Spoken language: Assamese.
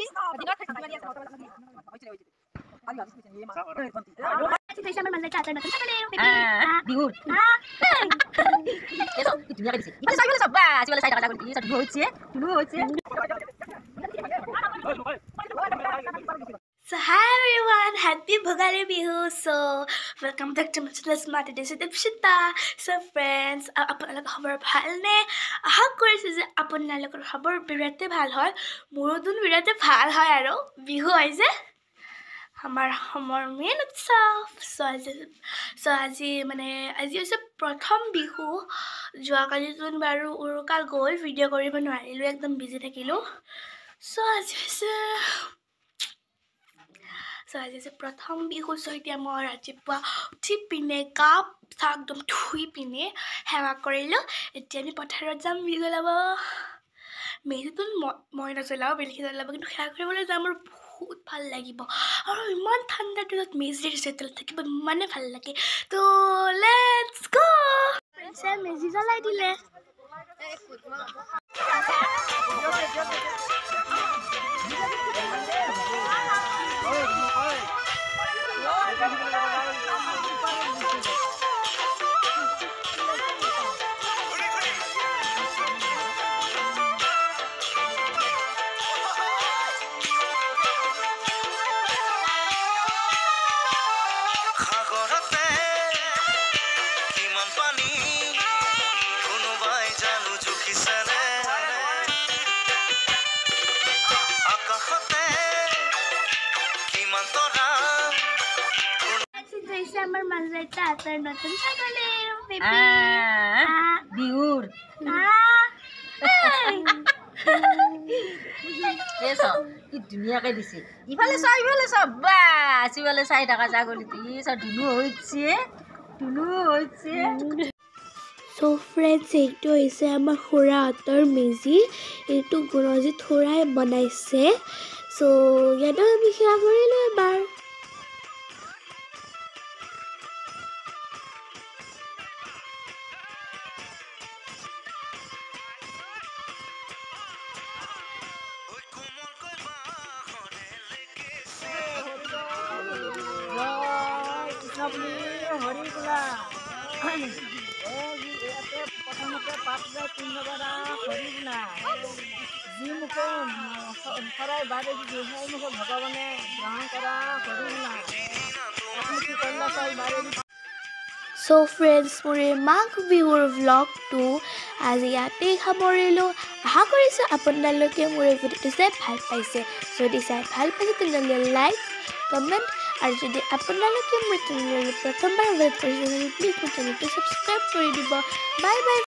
So hi everyone, happy Bhogale Bihu. So welcome back to my channel Smart Edition Ipshita. So friends, আপোনালোকৰ খবৰ ভালনে? আশা কৰিছোঁ যে আপোনালোকৰ খবৰ বিৰাটে ভাল হয়। মোৰতো বিৰাটে ভাল হয় আৰু বিহু হয় যে আমাৰ অসমৰ মেইন উৎসৱ। So আজি হৈছে প্ৰথম বিহু। যোৱাকালি যোন বাৰু উৰুকা গ'ল, ভিডিঅ' কৰিব নোৱাৰিলোঁ, একদম বিজি থাকিলোঁ। So আজি হৈছে প্ৰথম বিহু। এতিয়া মই ৰাতিপুৱা উঠি পিনে গা চা একদম ধুই পিনে সেৱা কৰিলোঁ। এতিয়া আমি পথাৰত যাম বিহু ওলাব। মেজিটোত মই নজ্বলাওঁ, বেলেগে জ্বলাব, কিন্তু সেৱা কৰিবলৈ যাম আৰু বহুত ভাল লাগিব। আৰু ইমান ঠাণ্ডাৰ দিনত মেজিৰ চেটেল থাকিব ইমানে ভাল লাগে। তো লেটছ গো। মেজি জ্বলাই দিলে। আমাৰ মাজে আচাৰ নতুন ছাগলী বিহুৰ কি ধুনীয়াকে দিছে। ইফালে চব বা সিফালে চাই থকা ছাগলীটো ধুনু হৈছে। So friends, এইটো হৈছে আমাৰ খুৰাহঁতৰ মেজি। এইটো গুণজিত খুৰাই বনাইছে। So ইয়াতো আমি সেৱা কৰিলোঁ এবাৰ। প্ৰথমতে পাত যায় তিনিবাৰ হৰি বোলা যি মুখে শৰাই বাৰে সেই মুখে ভগৱানে গ্ৰহণ কৰা হৰি বোলা। So friends, মোৰ এই মাঘ বিহুৰ ভ্লগটো আজি ইয়াতেই সামৰিলোঁ। আশা কৰিছোঁ আপোনালোকে মোৰ এই ভিডিঅ'টো চাই ভাল পাইছে। যদি চাই ভাল পাইছে তেনেহ'লে লাইক, কমেণ্ট, আৰু যদি আপোনালোকে মোৰ চেনেললৈ প্ৰথমবাৰ ভিজিট কৰিছে প্লিজ মোৰ চেনেলটো ছাবস্ক্ৰাইব কৰি দিব। Bye bye.